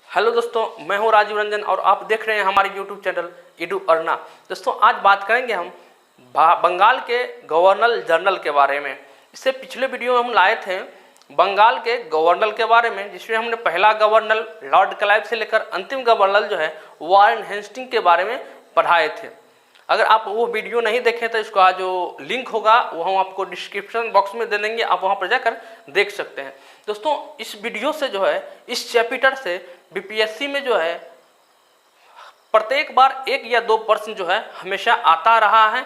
Hello दोस्तों, मैं हूं राजीव रंजन और आप देख रहे हैं हमारे यूट्यूब चैनल इडू अर्ना। दोस्तों, आज बात करेंगे हम बंगाल के गवर्नर जनरल के बारे में। इससे पिछले वीडियो में हम लाए थे बंगाल के गवर्नर के बारे में, जिसमें हमने पहला गवर्नर लॉर्ड क्लाइव से लेकर अंतिम गवर्नर जो है वारेन हेस्टिंग्स के बारे में पढ़ाए थे। अगर आप वो वीडियो नहीं देखें तो इसका जो लिंक होगा वो हम आपको डिस्क्रिप्शन बॉक्स में दे देंगे, आप वहाँ पर जाकर देख सकते हैं। दोस्तों, इस वीडियो से जो है, इस चैप्टर से बीपीएससी में जो है प्रत्येक बार 1 या 2 प्रश्न जो है हमेशा आता रहा है,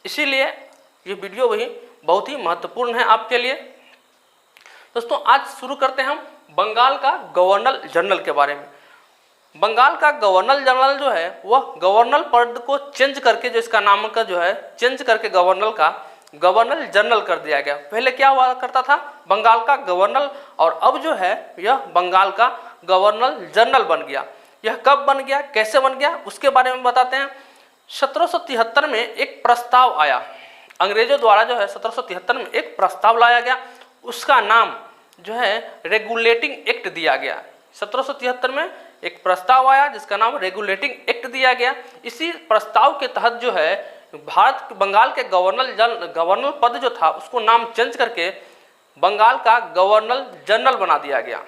इसीलिए ये वीडियो भी बहुत ही महत्वपूर्ण है आपके लिए। दोस्तों, आज शुरू करते हैं हम बंगाल का गवर्नर जनरल के बारे में। बंगाल का गवर्नर जनरल जो है वह गवर्नर पद को चेंज करके, जो इसका नाम का जो है चेंज करके गवर्नर का गवर्नर जनरल कर दिया गया। पहले क्या हुआ करता था, बंगाल का गवर्नर, और अब जो है यह बंगाल का गवर्नर जनरल बन गया। यह कब बन गया, कैसे बन गया, उसके बारे में बताते हैं। 1773 में एक प्रस्ताव आया, अंग्रेजों द्वारा जो है 1773 में एक प्रस्ताव लाया गया, उसका नाम जो है रेगुलेटिंग एक्ट दिया गया। 1773 में एक प्रस्ताव आया जिसका नाम रेगुलेटिंग एक्ट दिया गया। इसी प्रस्ताव के तहत जो है भारत बंगाल के गवर्नर पद जो था उसको नाम चेंज करके बंगाल का गवर्नर जनरल बना दिया गया।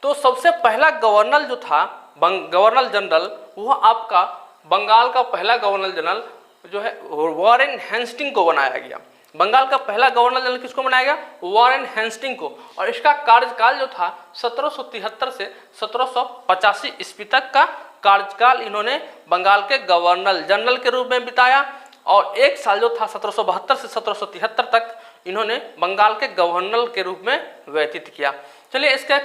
तो सबसे पहला गवर्नर जो था गवर्नर जनरल, वह आपका बंगाल का पहला गवर्नर जनरल जो है वारेन हेस्टिंग्स को बनाया गया। बंगाल का पहला गवर्नर जनरल किसको बनाया गया, वारेन हेस्टिंग्स को। और इसका कार्यकाल जो था 1773 से 1785 ईस्वी तक का कार्यकाल इन्होंने बंगाल के गवर्नर जनरल के रूप में बिताया। और 1 साल जो था 1772 से 1773 तक इन्होंने बंगाल के गवर्नर के रूप में व्यतीत किया। चलिए, इसके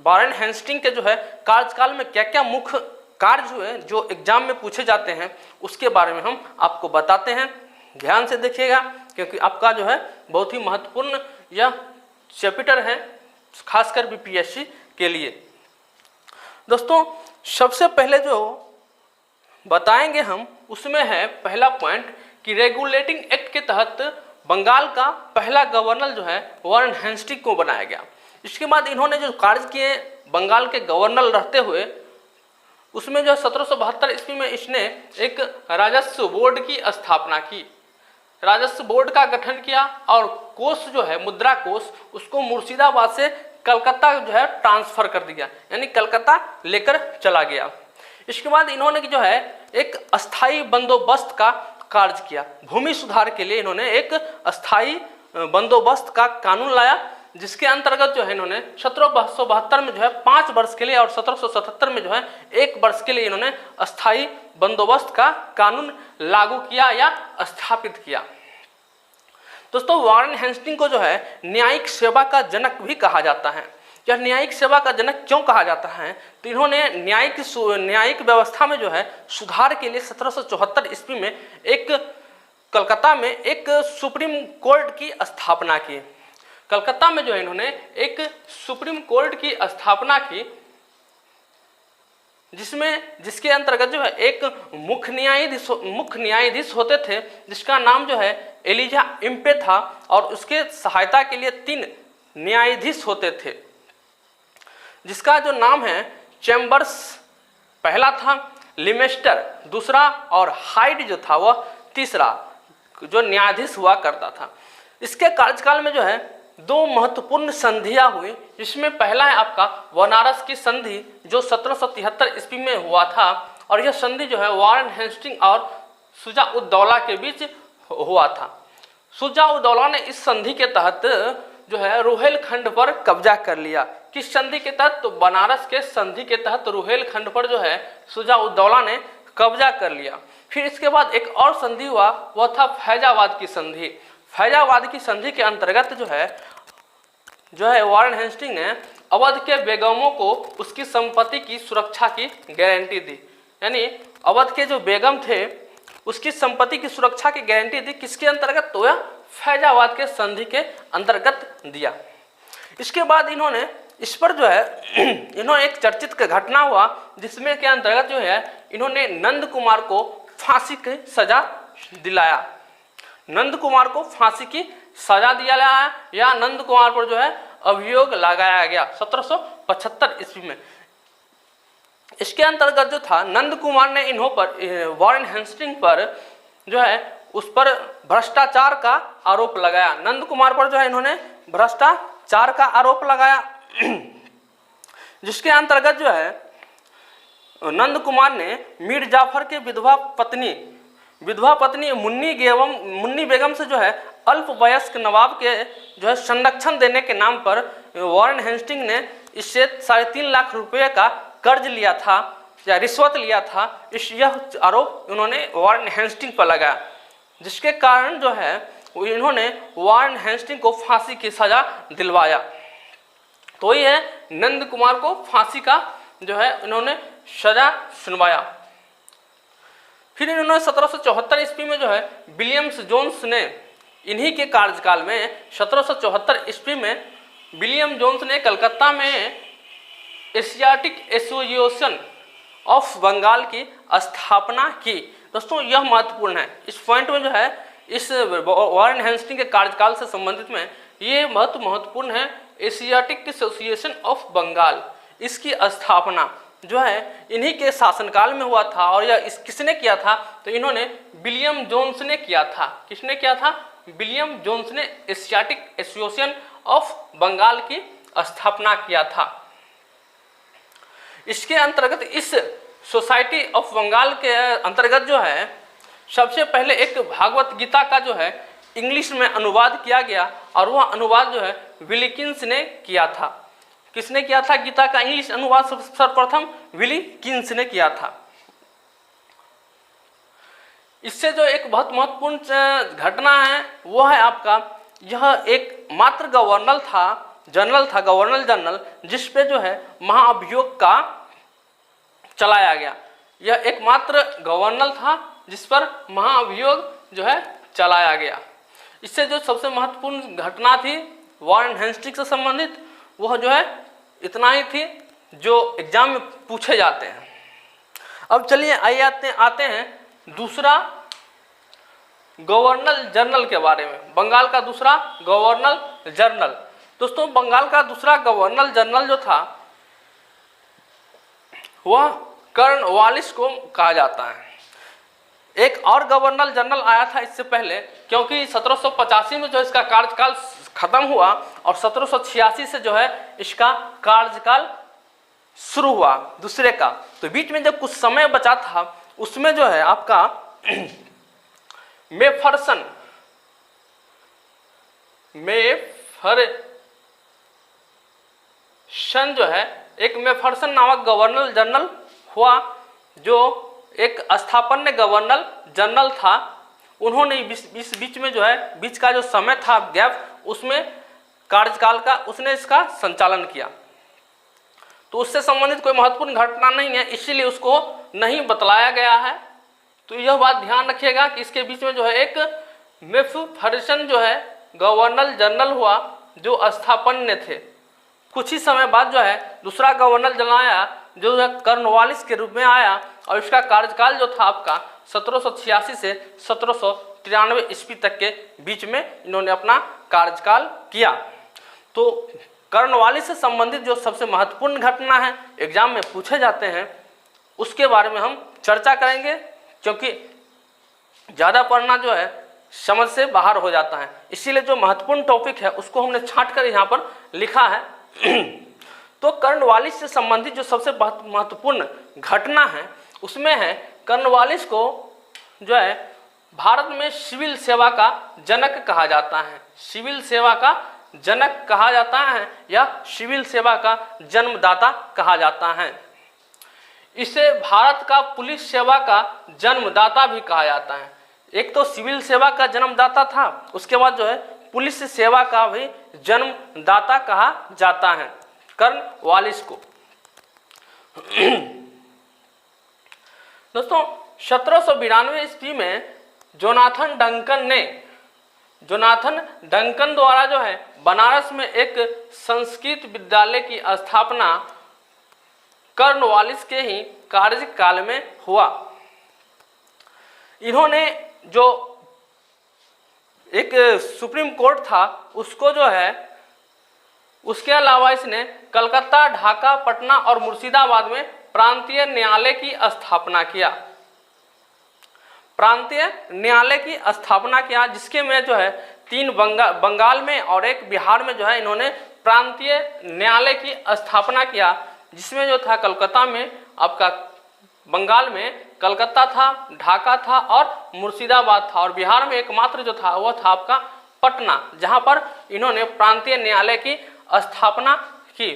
वारेन हेस्टिंग्स के जो है कार्यकाल में क्या क्या मुख्य कार्य हुए जो एग्जाम में पूछे जाते हैं, उसके बारे में हम आपको बताते हैं। ध्यान से देखिएगा, क्योंकि आपका जो है बहुत ही महत्वपूर्ण यह चैप्टर है, खासकर बीपीएससी के लिए। दोस्तों, सबसे पहले जो बताएंगे हम उसमें है पहला पॉइंट कि रेगुलेटिंग एक्ट के तहत बंगाल का पहला गवर्नर जो है वारेन हेस्टिंग्स को बनाया गया। इसके बाद इन्होंने जो कार्य किए बंगाल के गवर्नर रहते हुए, उसमें जो 1772 ईस्वी में इसने एक राजस्व बोर्ड की स्थापना की, राजस्व बोर्ड का गठन किया, और कोष जो है मुद्रा कोष उसको मुर्शिदाबाद से कलकत्ता जो है ट्रांसफर कर दिया, यानी कलकत्ता लेकर चला गया। इसके बाद इन्होंने जो है एक अस्थाई बंदोबस्त का कार्य किया। भूमि सुधार के लिए इन्होंने एक अस्थाई बंदोबस्त का कानून लाया, जिसके अंतर्गत जो है इन्होंने 1772 में जो है 5 वर्ष के लिए और 1777 में जो है 1 वर्ष के लिए इन्होंने अस्थाई बंदोबस्त का कानून लागू किया या स्थापित किया। दोस्तों, वारेन हेस्टिंग्स को जो है न्यायिक सेवा का जनक भी कहा जाता है। यह न्यायिक सेवा का जनक क्यों कहा जाता है, तो इन्होंने न्यायिक व्यवस्था में जो है सुधार के लिए 1774 ईस्वी में एक कलकत्ता में एक सुप्रीम कोर्ट की स्थापना की। कलकत्ता में जो है इन्होंने एक सुप्रीम कोर्ट की स्थापना की, जिसके अंतर्गत जो है एक मुख्य न्यायाधीश होते थे, जिसका नाम जो है एलिजा इम्पे था, और उसके सहायता के लिए 3 न्यायाधीश होते थे, जिसका जो नाम है चैम्बर्स पहला था, लिमेस्टर दूसरा, और हाइड जो था वह तीसरा जो न्यायाधीश हुआ करता था। इसके कार्यकाल में जो है 2 महत्वपूर्ण संधियां हुई, जिसमें पहला है आपका बनारस की संधि जो 1773 ईस्वी में हुआ था, और यह संधि जो है वारेन हेस्टिंग्स और शुजा-उद-दौला के बीच हुआ था। शुजा-उद-दौला ने इस संधि के तहत जो है रुहेलखंड पर कब्जा कर लिया। किस संधि के तहत, तो बनारस के संधि के तहत रुहेलखंड पर जो है शुजा-उद-दौला ने कब्जा कर लिया। फिर इसके बाद एक और संधि हुआ, वह था फैजाबाद की संधि। फैजाबाद की संधि के अंतर्गत जो है वारेन हेस्टिंग्स ने अवध के बेगमों को उसकी संपत्ति की सुरक्षा की गारंटी दी, यानी अवध के जो बेगम थे उसकी संपत्ति की सुरक्षा की गारंटी दी। किसके अंतर्गत, तो यह फैजाबाद के संधि के अंतर्गत दिया। इसके बाद इन्होंने इस पर जो है इन्होंने एक चर्चित घटना हुआ, जिसमें के अंतर्गत जो है इन्होंने नंद कुमार को फांसी की सजा दिलाया। नंद कुमार को फांसी की सजा दिया गया है, या नंद कुमार पर जो है अभियोग लगाया गया 1775 ईस्वी में। इसके अंतर्गत जो था नंद कुमार ने इन्हों पर वॉरेन हेस्टिंग पर जो है उस पर भ्रष्टाचार का आरोप लगाया। नंद कुमार पर जो है इन्होंने भ्रष्टाचार का आरोप लगाया, जिसके अंतर्गत जो है नंद कुमार ने मीर जाफर के विधवा पत्नी मुन्नी बेगम से जो है अल्प वयस्क नवाब के जो है संरक्षण देने के नाम पर वॉरेन हेस्टिंग ने इससे 3.5 लाख रुपए का कर्ज लिया था या रिश्वत लिया था। यह आरोप उन्होंने वॉरेन हेस्टिंग पर लगाया, जिसके कारण जो है इन्होंने वॉरेन हेस्टिंग को फांसी की सजा दिलवाया। तो ये नंद कुमार को फांसी का जो है इन्होंने सजा सुनवाया। फिर इन्होंने 1774 ईस्वी में जो है विलियम्स जोन्स ने इन्हीं के कार्यकाल में 1774 ईस्वी में विलियम जोन्स ने कलकत्ता में एशियाटिक एसोसिएशन ऑफ बंगाल की स्थापना की। दोस्तों यह महत्वपूर्ण है, इस पॉइंट में जो है इस वॉरेन हेस्टिंग के कार्यकाल से संबंधित में ये महत्वपूर्ण है। एशियाटिक एसोसिएशन ऑफ बंगाल, इसकी स्थापना जो है इन्हीं के शासनकाल में हुआ था। और यह किसने किया था? तो इन्होंने विलियम जोन्स ने किया था। किसने किया था? विलियम जोन्स ने एशियाटिक एसोसिएशन ऑफ बंगाल की स्थापना किया था। इसके अंतर्गत इस सोसाइटी ऑफ बंगाल के अंतर्गत जो है सबसे पहले एक भागवत गीता का जो है इंग्लिश में अनुवाद किया गया, और वह अनुवाद जो है विलिकिंस ने किया था। किसने किया था? गीता का इंग्लिश अनुवाद सर्वप्रथम विलिकिंस ने किया था। इससे जो एक बहुत महत्वपूर्ण घटना है वो है आपका, यह एक मात्र गवर्नर जनरल जिस पे जो है महाअभियोग का चलाया गया। यह एकमात्र गवर्नर था जिस पर महाअभियोग जो है चलाया गया। इससे जो सबसे महत्वपूर्ण घटना थी वॉरेन हेस्टिंग से संबंधित, वह जो है इतना ही थी जो एग्जाम में पूछे जाते हैं। अब चलिए आइए आते हैं दूसरा गवर्नर जनरल के बारे में। बंगाल का दूसरा गवर्नर जनरल। दोस्तों बंगाल का दूसरा गवर्नर जनरल जो था वह कर्नवालिस को कहा जाता है। एक और गवर्नर जनरल आया था इससे पहले, क्योंकि 1785 में जो इसका कार्यकाल खत्म हुआ और 1786 से जो है इसका कार्यकाल शुरू हुआ दूसरे का। तो बीच में जब कुछ समय बचा था उसमें जो है आपका मेफरसन जो है एक मेफरसन नामक गवर्नर जनरल हुआ, जो एक स्थापन्य गवर्नर जनरल था। उन्होंने इस बीच में जो है बीच का जो समय था गैप, उसमें कार्यकाल का उसने इसका संचालन किया। तो उससे संबंधित कोई महत्वपूर्ण घटना नहीं है, इसीलिए उसको नहीं बतलाया गया है। तो यह बात ध्यान रखिएगा कि इसके बीच में जो है एक मेफरसन जो है गवर्नर जनरल हुआ जो स्थापन्य थे। कुछ ही समय बाद जो है दूसरा गवर्नर जनरल आया जो है कर्नवालिस के रूप में आया, और इसका कार्यकाल जो था आपका 1786 से 1793 ईस्वी तक के बीच में इन्होंने अपना कार्यकाल किया। तो कर्नवालिस से संबंधित जो सबसे महत्वपूर्ण घटना है एग्जाम में पूछे जाते हैं उसके बारे में हम चर्चा करेंगे, क्योंकि ज़्यादा पढ़ना जो है समझ से बाहर हो जाता है। इसीलिए जो महत्वपूर्ण टॉपिक है उसको हमने छांट कर यहाँ पर लिखा है। तो कर्नवालिस से संबंधित जो सबसे महत्वपूर्ण घटना है उसमें है कर्नवालिस को जो है भारत में सिविल सेवा का जनक कहा जाता है। सिविल सेवा का जनक कहा जाता है या सिविल सेवा का जन्मदाता कहा जाता है। इसे भारत का पुलिस सेवा का जन्मदाता भी कहा जाता है। एक तो सिविल सेवा का जन्मदाता था, उसके बाद जो है पुलिस सेवा का भी जन्मदाता कहा जाता है कर्नवालिस को। दोस्तों 1792 ईस्वी में जोनाथन डंकन द्वारा जो है बनारस में एक संस्कृत विद्यालय की स्थापना कर्नवालिस के ही कार्यकाल में हुआ। इन्होंने जो एक सुप्रीम कोर्ट था उसको जो है उसके अलावा इसने कलकत्ता, ढाका, पटना और मुर्शिदाबाद में प्रांतीय न्यायालय की स्थापना किया। प्रांतीय न्यायालय की स्थापना किया, जिसके में जो है 3 बंगाल में और 1 बिहार में जो है इन्होंने प्रांतीय न्यायालय की स्थापना किया, जिसमें जो था कलकत्ता में आपका, बंगाल में कलकत्ता था, ढाका था और मुर्शिदाबाद था, और बिहार में एकमात्र जो था वह था आपका पटना, जहां पर इन्होंने प्रांतीय न्यायालय की स्थापना की।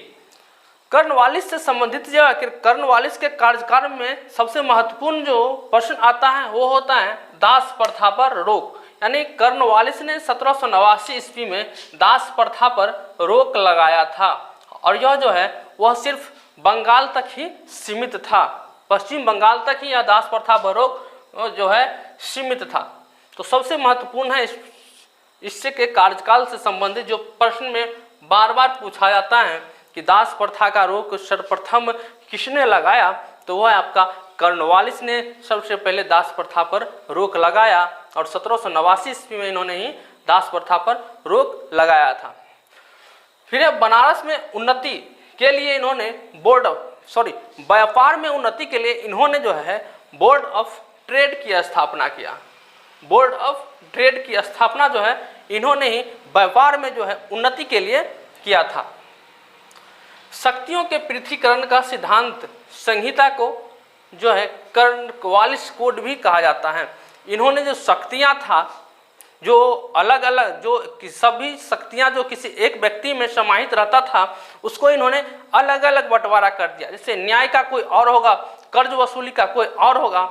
कर्नवालिस से संबंधित जो है, कर्नवालिस के कार्यकाल में सबसे महत्वपूर्ण जो प्रश्न आता है वो होता है दास प्रथा पर रोक। यानी कर्नवालिस ने 1789 ईस्वी में दास प्रथा पर रोक लगाया था, और यह जो है वह सिर्फ बंगाल तक ही सीमित था। पश्चिम बंगाल तक ही यह दास प्रथा पर रोक जो है सीमित था। तो सबसे महत्वपूर्ण है इससे के कार्यकाल से संबंधित जो प्रश्न में बार बार पूछा जाता है कि दास प्रथा का रोक सर्वप्रथम किसने लगाया, तो वह आपका कर्नवालिस ने सबसे पहले दास प्रथा पर रोक लगाया, और 1789 ईस्वी में इन्होंने ही दास प्रथा पर रोक लगाया था। फिर बनारस में उन्नति के लिए इन्होंने व्यापार में उन्नति के लिए इन्होंने जो है बोर्ड ऑफ ट्रेड की स्थापना किया। बोर्ड ऑफ ट्रेड की स्थापना जो है इन्होंने ही व्यापार में जो है उन्नति के लिए किया था। शक्तियों के पृथकीकरण का सिद्धांत संहिता को जो है कर्नवालिस कोड भी कहा जाता है। इन्होंने जो शक्तियां था, जो अलग अलग जो सभी शक्तियां जो किसी एक व्यक्ति में समाहित रहता था, उसको इन्होंने अलग अलग बंटवारा कर दिया। जैसे न्याय का कोई और होगा, कर्ज वसूली का कोई और होगा,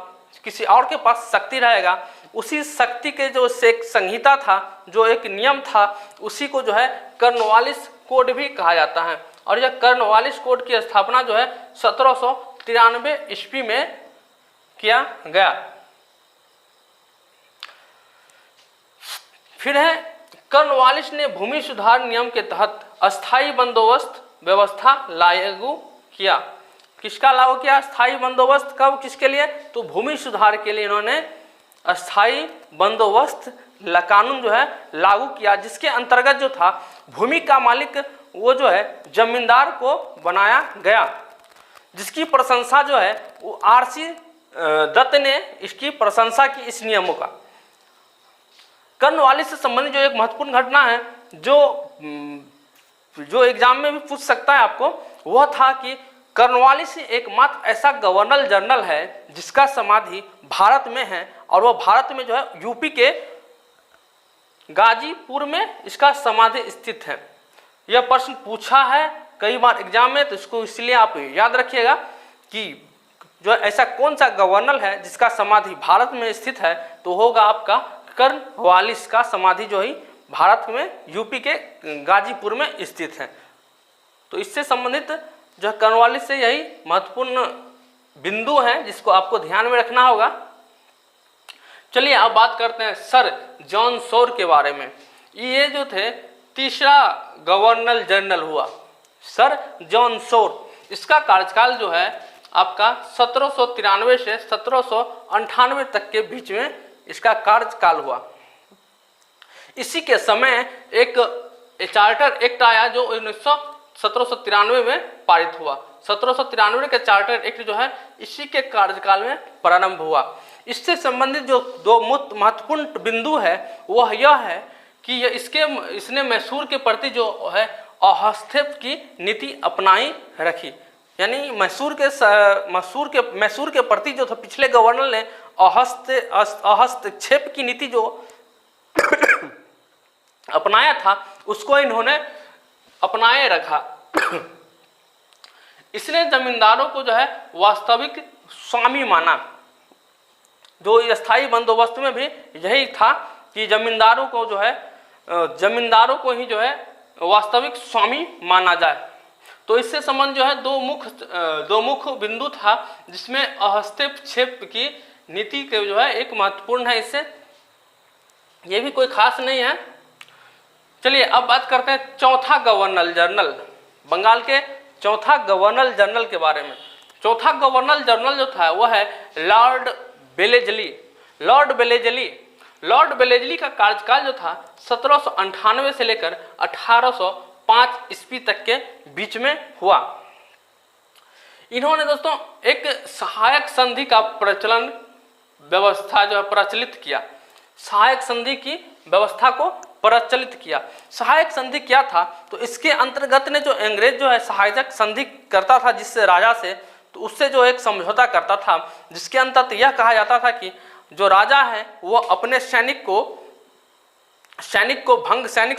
किसी और के पास शक्ति रहेगा, उसी शक्ति के जो एक संहिता था, जो एक नियम था, उसी को जो है कर्नवालिस कोड भी कहा जाता है। और यह कर्नवालिस कोड की स्थापना जो है 1793 ईस्वी में किया गया। फिर है कर्नवालिस ने भूमि सुधार नियम के तहत अस्थायी बंदोबस्त व्यवस्था लागू किया। किसका लागू किया? स्थायी बंदोबस्त। कब? किसके लिए? तो भूमि सुधार के लिए इन्होंने अस्थायी बंदोबस्त कानून जो है लागू किया, जिसके अंतर्गत जो था भूमि का मालिक वो जो है जमींदार को बनाया गया, जिसकी प्रशंसा जो है वो आरसी दत्त ने इसकी प्रशंसा की इस नियमों का। कर्नवालिस से संबंधित जो एक महत्वपूर्ण घटना है जो एग्जाम में भी पूछ सकता है आपको, वह था कि कर्नवालिस एकमात्र ऐसा गवर्नर जनरल है जिसका समाधि भारत में है, और वह भारत में जो है यूपी के गाजीपुर में इसका समाधि स्थित है। यह प्रश्न पूछा है कई बार एग्जाम में, तो इसको इसलिए आप याद रखिएगा कि जो ऐसा कौन सा गवर्नर है जिसका समाधि भारत में स्थित है, तो होगा आपका कर्नवालिस का समाधि जो ही भारत में यूपी के गाजीपुर में स्थित है। तो इससे संबंधित जो कर्नवालिस से यही महत्वपूर्ण बिंदु है जिसको आपको ध्यान में रखना होगा। चलिए अब बात करते हैं सर जॉन शोर के बारे में। ये जो थे तीसरा गवर्नर जनरल हुआ सर जॉन शोर। इसका कार्यकाल जो है आपका 1793 से 1798 तक के बीच में इसका कार्यकाल हुआ। इसी के समय एक चार्टर एक्ट आया जो 1793 में पारित हुआ। 1793 के चार्टर एक्ट जो है इसी के कार्यकाल में प्रारंभ हुआ। इससे संबंधित जो दो महत्वपूर्ण बिंदु है वह यह है कि इसने मैसूर के प्रति जो है हस्तक्षेप की नीति अपनाई रखी। यानी मैसूर के प्रति जो था पिछले गवर्नर ने हस्तक्षेप की नीति जो अपनाया था उसको इन्होंने अपनाए रखा। इसने जमींदारों को जो है वास्तविक स्वामी माना। जो स्थायी बंदोबस्त में भी यही था कि जमींदारों को ही जो है वास्तविक स्वामी माना जाए। तो इससे संबंध जो है दो मुख्य बिंदु था, जिसमें हस्तक्षेप की नीति के जो है एक महत्वपूर्ण है। इससे ये भी कोई खास नहीं है। चलिए अब बात करते हैं चौथा गवर्नर जनरल, बंगाल के चौथा गवर्नर जनरल के बारे में। चौथा गवर्नर जनरल जो था वह है लॉर्ड बेलेजली का कार्यकाल जो था 1798 से लेकर 1800 5 ईस्वी तक के बीच में हुआ। इन्होंने दोस्तों एक सहायक संधि का प्रचलन व्यवस्था जो है प्रचलित किया, सहायक संधि की व्यवस्था को प्रचलित किया। सहायक संधि क्या था, तो इसके अंतर्गत ने जो अंग्रेज जो है सहायक संधि करता था जिससे राजा से, तो उससे जो एक समझौता करता था जिसके अंतर्गत यह कहा जाता था कि जो राजा है वो अपने सैनिक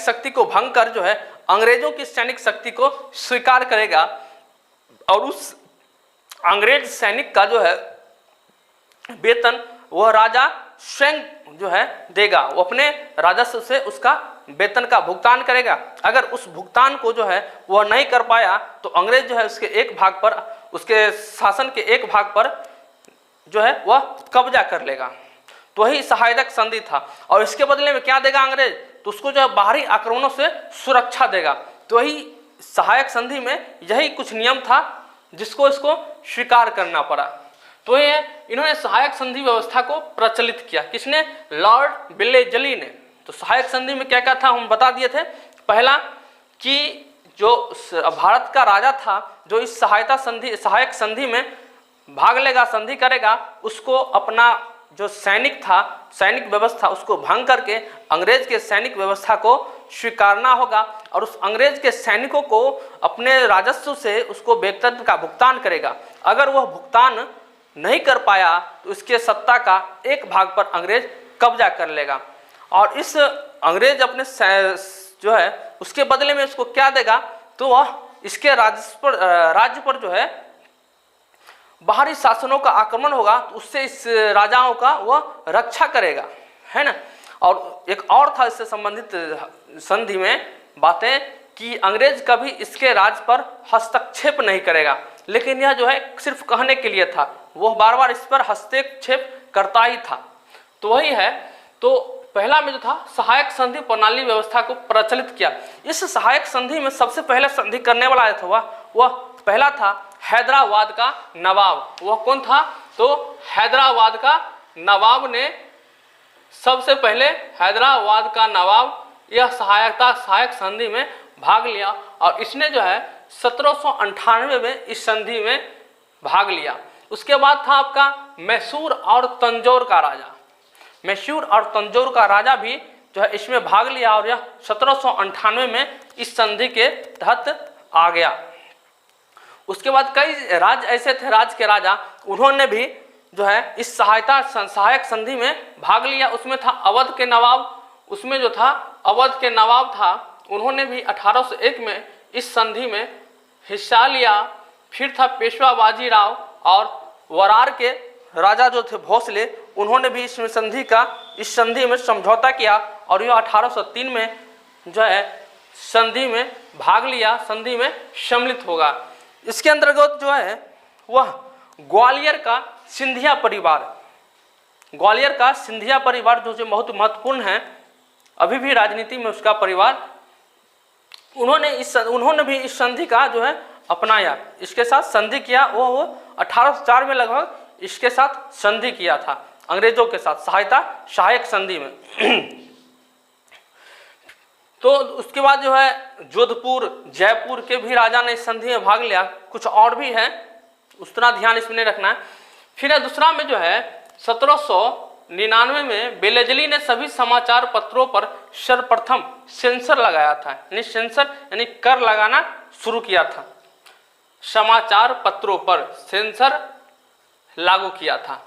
शक्ति को भंग कर जो है अंग्रेजों की सैनिक शक्ति को स्वीकार करेगा और उस अंग्रेज सैनिक का जो है वेतन वह राजा स्वयं जो है देगा, वो अपने राजस्व से उसका वेतन का भुगतान करेगा। अगर उस भुगतान को जो है वह नहीं कर पाया तो अंग्रेज जो है उसके एक भाग पर, उसके शासन के एक भाग पर जो है वह कब्जा कर लेगा। तो वही सहायक संधि था। और इसके बदले में क्या देगा अंग्रेज, तो उसको जो है बाहरी आक्रमणों से सुरक्षा देगा। तो वही सहायक संधि में यही कुछ नियम था जिसको इसको स्वीकार करना पड़ा। तो ये इन्होंने सहायक संधि व्यवस्था को प्रचलित किया। किसने? लॉर्ड विलेजली ने। तो सहायक संधि में क्या क्या था हम बता दिए थे। पहला कि जो भारत का राजा था जो इस सहायक संधि में भाग लेगा, संधि करेगा, उसको अपना जो सैनिक था, सैनिक व्यवस्था उसको भंग करके अंग्रेज के सैनिक व्यवस्था को स्वीकारना होगा और उस अंग्रेज के सैनिकों को अपने राजस्व से उसको वेतन का भुगतान करेगा। अगर वह भुगतान नहीं कर पाया तो इसके सत्ता का एक भाग पर अंग्रेज कब्जा कर लेगा और इस अंग्रेज अपने जो है उसके बदले में उसको क्या देगा, तो वह इसके राज्य पर जो है बाहरी शासनों का आक्रमण होगा तो उससे इस राजाओं का वह रक्षा करेगा, है ना। और एक और था इससे संबंधित संधि में बातें कि अंग्रेज कभी इसके राज पर हस्तक्षेप नहीं करेगा, लेकिन यह जो है सिर्फ कहने के लिए था, वह बार बार इस पर हस्तक्षेप करता ही था। तो वही है। तो पहला में जो था सहायक संधि प्रणाली व्यवस्था को प्रचलित किया। इस सहायक संधि में सबसे पहले संधि करने वाला था वह पहला था हैदराबाद का नवाब। वह कौन था? तो हैदराबाद का नवाब ने सबसे पहले हैदराबाद का नवाब यह सहायक संधि में भाग लिया और इसने जो है 1798 में इस संधि में भाग लिया। उसके बाद था आपका मैसूर और तंजौर का राजा। मैसूर और तंजौर का राजा भी जो है इसमें भाग लिया और यह 1798 में इस संधि के तहत आ गया। उसके बाद कई राज्य ऐसे थे, राज्य के राजा, उन्होंने भी जो है इस सहायक संधि में भाग लिया। उसमें था अवध के नवाब। उसमें जो था अवध के नवाब था, उन्होंने भी 1801 में इस संधि में हिस्सा लिया। फिर था पेशवा बाजीराव और वरार के राजा जो थे भोसले, उन्होंने भी इस संधि में समझौता किया और यह 1803 में जो है संधि में भाग लिया, संधि में सम्मिलित होगा। इसके अंतर्गत जो है वह ग्वालियर का सिंधिया परिवार जो बहुत महत्वपूर्ण है अभी भी राजनीति में, उसका परिवार, उन्होंने भी इस संधि का जो है अपनाया, इसके साथ संधि किया। वो 1804 में लगभग इसके साथ संधि किया था अंग्रेजों के साथ सहायक संधि में। तो उसके बाद जो है जोधपुर, जयपुर के भी राजा ने इस संधि में भाग लिया। कुछ और भी है, उतना ध्यान इसमें नहीं रखना है। फिर दूसरा में जो है 1799 में बेलेजली ने सभी समाचार पत्रों पर सर्वप्रथम सेंसर लगाया था, यानी सेंसर यानी कर लगाना शुरू किया था। समाचार पत्रों पर सेंसर लागू किया था।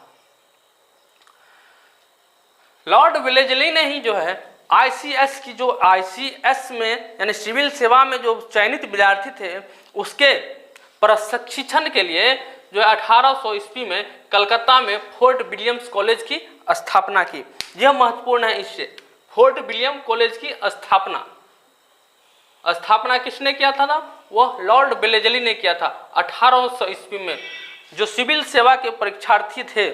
लॉर्ड वेलेस्ली ने ही जो है आईसीएस की जो आईसीएस में यानी सिविल सेवा में जो चयनित विद्यार्थी थे उसके प्रशिक्षण के लिए जो 1800 ईस्वी में कलकत्ता में फोर्ट विलियम्स कॉलेज की स्थापना की। यह महत्वपूर्ण है। इससे फोर्ट विलियम कॉलेज की स्थापना किसने किया था ना? वह लॉर्ड वेलेस्ली ने किया था 1800 ईस्वी में। जो सिविल सेवा के परीक्षार्थी थे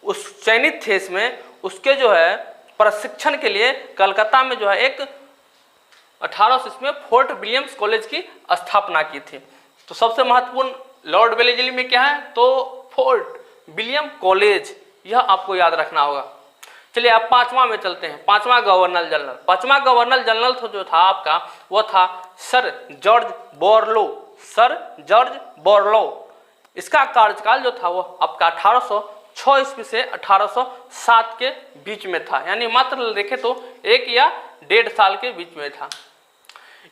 उस चयनित थे इसमें, उसके जो है प्रशिक्षण के लिए कलकत्ता में जो है एक 1800 ईस्वी में फोर्ट विलियम्स कॉलेज की स्थापना की थी। तो सबसे महत्वपूर्ण लॉर्ड वेलेस्ली में क्या है? तो फोर्ट विलियम कॉलेज, यह आपको याद रखना होगा। चलिए आप पांचवा में चलते हैं। पांचवा गवर्नर जनरल, पांचवा गवर्नर जनरल तो जो था आपका वो था sir George Borlaug, sir George Borlaug. इसका कार्यकाल जो था वो आपका 1806 ईस्वी से 1807 के बीच में था, यानी मात्र देखे तो 1 या 1.5 साल के बीच में था।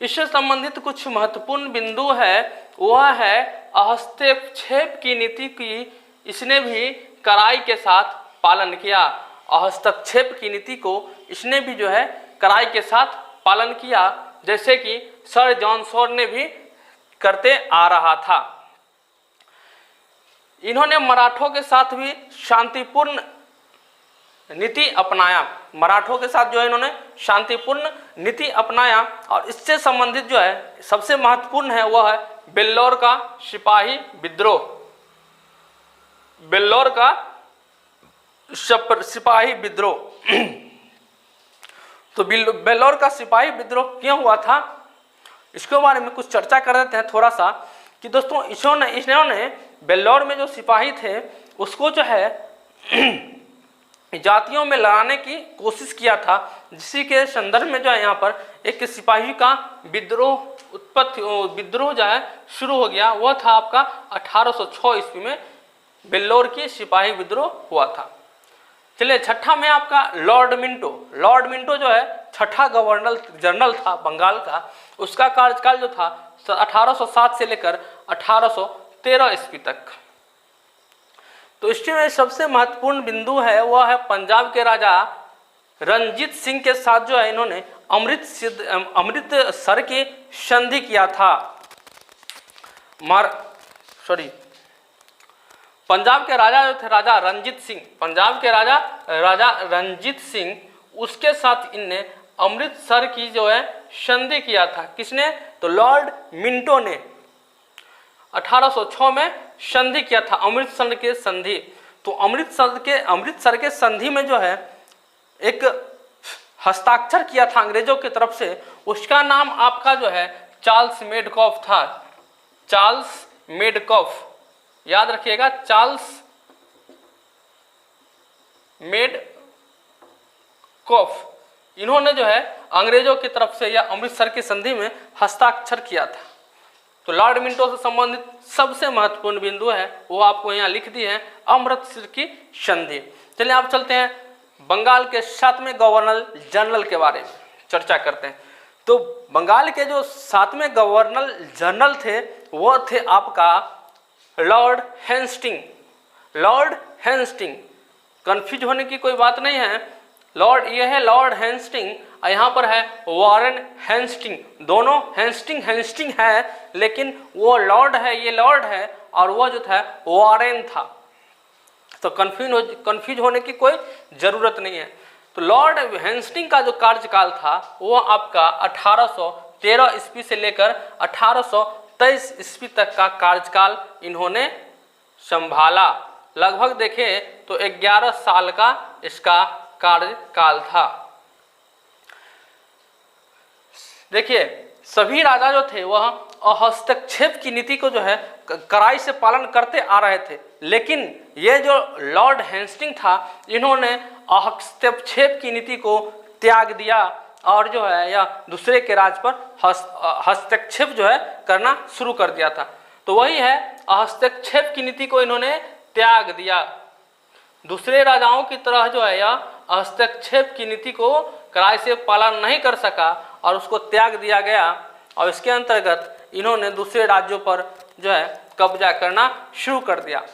इससे संबंधित कुछ महत्वपूर्ण बिंदु है, वह है हस्तक्षेप की नीति की इसने भी कड़ाई के साथ पालन किया। हस्तक्षेप की नीति को इसने भी जो है कड़ाई के साथ पालन किया, जैसे कि सर जॉन शॉर ने भी करते आ रहा था। इन्होंने मराठों के साथ भी शांतिपूर्ण नीति अपनाया, मराठों के साथ जो है इन्होंने शांतिपूर्ण नीति अपनाया। और इससे संबंधित जो है सबसे महत्वपूर्ण है वह है बेल्लौर का सिपाही विद्रोह। बेल्लौर का सिपाही विद्रोह तो बेल्लौर का सिपाही विद्रोह क्यों हुआ था, इसके बारे में कुछ चर्चा कर देते हैं थोड़ा सा। कि दोस्तों इन्होंने बेल्लौर में जो सिपाही थे उसको जो है जातियों में लड़ाने की कोशिश किया था, जिसी के संदर्भ में जो है यहाँ पर एक सिपाही का विद्रोह जो है शुरू हो गया। वह था आपका 1806 ईस्वी में बेल्लौर की सिपाही विद्रोह हुआ था। चलिए छठा में आपका लॉर्ड मिंटो। लॉर्ड मिंटो जो है छठा गवर्नर जनरल था बंगाल का। उसका कार्यकाल जो था 1807 से लेकर 1813 ईस्वी तक। तो इसमें सबसे महत्वपूर्ण बिंदु है वह है पंजाब के राजा रंजीत सिंह के साथ जो है इन्होंने अमृतसर की संधि किया था। पंजाब के राजा जो थे राजा रंजीत सिंह, पंजाब के राजा रंजीत सिंह, उसके साथ इनने अमृतसर की जो है संधि किया था। किसने? तो लॉर्ड मिंटो ने 1806 में संधि किया था, अमृतसर के संधि। तो अमृतसर के संधि में जो है एक हस्ताक्षर किया था अंग्रेजों की तरफ से, उसका नाम आपका जो है चार्ल्स मेडकॉफ था। चार्ल्स मेडकॉफ, याद रखिएगा, चार्ल्स मेडकॉफ। इन्होंने जो है अंग्रेजों की तरफ से या अमृतसर की संधि में हस्ताक्षर किया था। तो लॉर्ड मिंटो से संबंधित सबसे महत्वपूर्ण बिंदु है वो आपको यहाँ लिख दी है, अमृतसर की संधि। चलिए आप चलते हैं बंगाल के 7वें गवर्नर जनरल के बारे में चर्चा करते हैं। तो बंगाल के जो 7वें गवर्नर जनरल थे वो थे आपका lord Hasting. Lord Hasting, confuse होने की कोई बात नहीं है। ये है लॉर्ड हेस्टिंग, यहाँ पर है वॉरेन हेस्टिंग। दोनों हेस्टिंग है, लेकिन वो लॉर्ड है, ये लॉर्ड है, और वो जो था वॉरेन था। तो कंफ्यूज होने की कोई जरूरत नहीं है। तो लॉर्ड हेस्टिंग का जो कार्यकाल था वो आपका 1813 ईस्वी से लेकर 1823 ईस्वी तक का कार्यकाल इन्होंने संभाला। लगभग देखें तो 11 साल का इसका कार्यकाल था। देखिए सभी राजा जो थे वह हस्तक्षेप की नीति को जो है कड़ाई से पालन करते आ रहे थे, लेकिन ये जो लॉर्ड हेस्टिंग था इन्होंने हस्तक्षेप की नीति को त्याग दिया और जो है या दूसरे के राज पर हस्तक्षेप जो है करना शुरू कर दिया था। तो वही है, हस्तक्षेप की नीति को इन्होंने त्याग दिया। दूसरे राजाओं की तरह जो है या हस्तक्षेप की नीति को कड़ाई से पालन नहीं कर सका और उसको त्याग दिया गया, और इसके अंतर्गत इन्होंने दूसरे राज्यों पर जो है कब्जा करना शुरू कर दिया।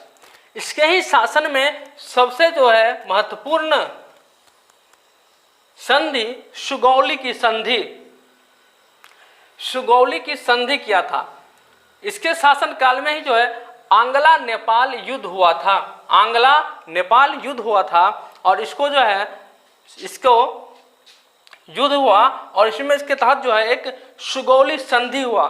इसके ही शासन में सबसे जो है महत्वपूर्ण संधि सुगौली की संधि, सुगौली की संधि किया था। इसके शासन काल में ही जो है आंग्ला नेपाल युद्ध हुआ था। आंग्ला नेपाल युद्ध हुआ था और इसको जो है युद्ध हुआ और इसमें इसके तहत जो है एक सुगौली संधि हुआ।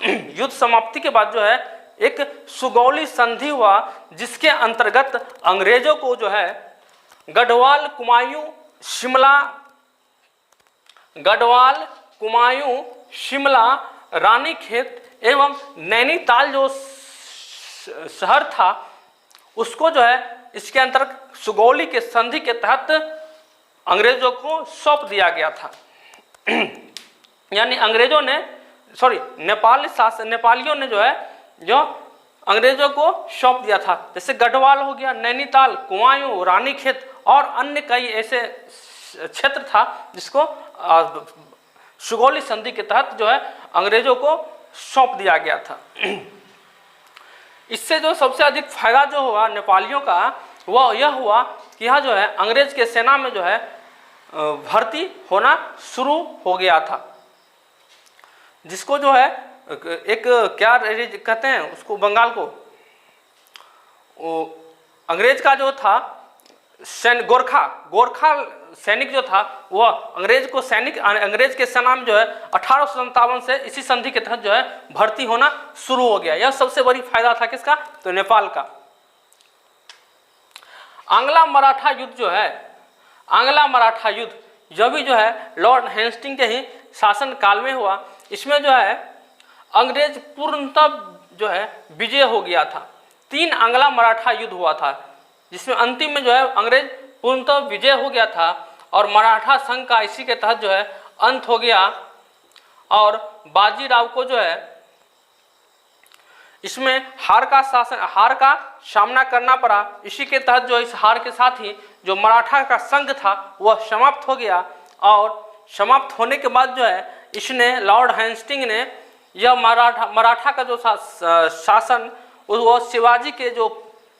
युद्ध समाप्ति के बाद जो है एक सुगौली संधि हुआ, जिसके अंतर्गत अंग्रेजों को जो है गढ़वाल, कुमायूं, शिमला, रानीखेत एवं नैनीताल जो शहर था उसको जो है इसके अंतर्गत सुगौली के संधि के तहत अंग्रेजों को सौंप दिया गया था। यानी अंग्रेजों ने नेपालियों ने जो अंग्रेजों को सौंप दिया था। जैसे गढ़वाल हो गया, नैनीताल, कुमायूं, रानीखेत और अन्य कई ऐसे क्षेत्र था जिसको सुगौली संधि के तहत अंग्रेजों को सौंप दिया गया था। इससे जो सबसे अधिक फायदा जो हुआ नेपालियों का वह यह हुआ कि यह अंग्रेज के सेना में भर्ती होना शुरू हो गया था, जिसको एक क्या कहते हैं उसको, बंगाल को अंग्रेज का जो था गोरखा सैनिक जो था वह अंग्रेज के सेना में 1857 से इसी संधि के तहत भर्ती होना शुरू हो गया। यह सबसे बड़ी फायदा था किसका, तो नेपाल का। आंग्ला मराठा युद्ध जो भी लॉर्ड हेस्टिंग के ही शासन काल में हुआ, इसमें अंग्रेज पूर्णतः विजय हो गया था। 3 आंग्ला मराठा युद्ध हुआ था, जिसमें अंतिम में अंग्रेज पूर्णतः विजय हो गया था और मराठा संघ का इसी के तहत अंत हो गया और बाजीराव को इसमें हार का सामना करना पड़ा। इसी के तहत इस हार के साथ ही जो मराठा का संघ था वह समाप्त हो गया और समाप्त होने के बाद इसने लॉर्ड हेस्टिंग ने यह मराठा का जो शासन वो शिवाजी के जो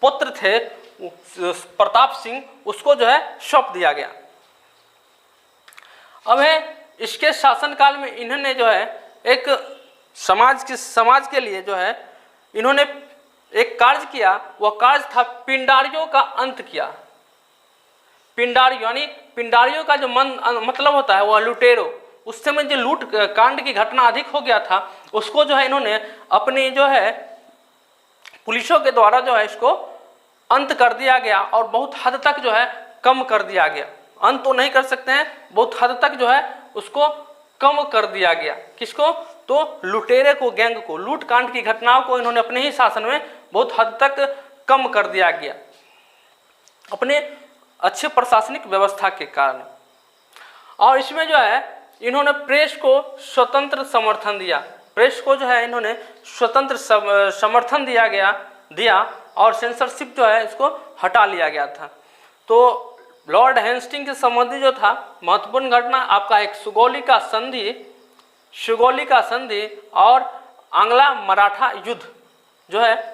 पुत्र थे प्रताप सिंह उसको सौंप दिया गया। अब इसके शासनकाल में इन्होंने एक समाज के लिए इन्होंने एक कार्य किया। वह कार्य था पिंडारियों का अंत किया। पिंडारियों का जो मतलब होता है वह लुटेरो। उस समय जो लूट कांड की घटना अधिक हो गया था उसको इन्होंने अपनी पुलिसों के द्वारा इसको अंत कर दिया गया और बहुत हद तक कम कर दिया गया। अंत तो नहीं कर सकते हैं, बहुत हद तक उसको कम कर दिया गया। किसको, तो लुटेरे को, गैंग को, लूट कांड की घटनाओं को इन्होंने अपने ही शासन में बहुत हद तक कम कर दिया गया अपने अच्छे प्रशासनिक व्यवस्था के कारण। और इसमें इन्होंने प्रेस को स्वतंत्र समर्थन दिया। प्रेस को इन्होंने स्वतंत्र समर्थन दिया और सेंसरशिप इसको हटा लिया गया था। तो लॉर्ड हेस्टिंग के संबंधी जो था महत्वपूर्ण घटना आपका एक सुगौली का संधि और आंग्ला मराठा युद्ध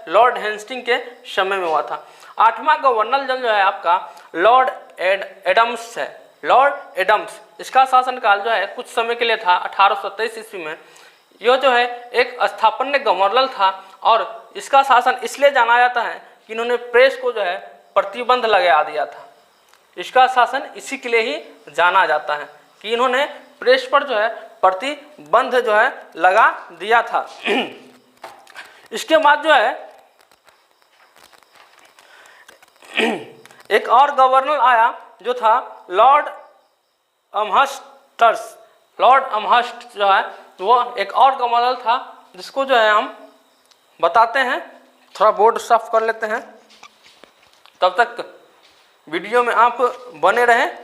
लॉर्ड हेस्टिंग के समय में हुआ था। 8वां गवर्नर जनरल आपका लॉर्ड एडम्स है। लॉर्ड एडम्स, इसका शासनकाल कुछ समय के लिए था 1823 ईस्वी में। यह एक स्थापन्य गवर्नर था और इसका शासन इसलिए जाना जाता है कि इन्होंने प्रेस को प्रतिबंध लगा दिया था। इसका शासन इसी के लिए ही जाना जाता है कि इन्होंने प्रेस पर प्रतिबंध लगा दिया था। इसके बाद एक और गवर्नर आया जो था लॉर्ड अमहर्स्ट। लॉर्ड अमहर्स्ट वो एक और गवर्नर था जिसको हम बताते हैं। थोड़ा बोर्ड साफ कर लेते हैं, तब तक वीडियो में आप बने रहें।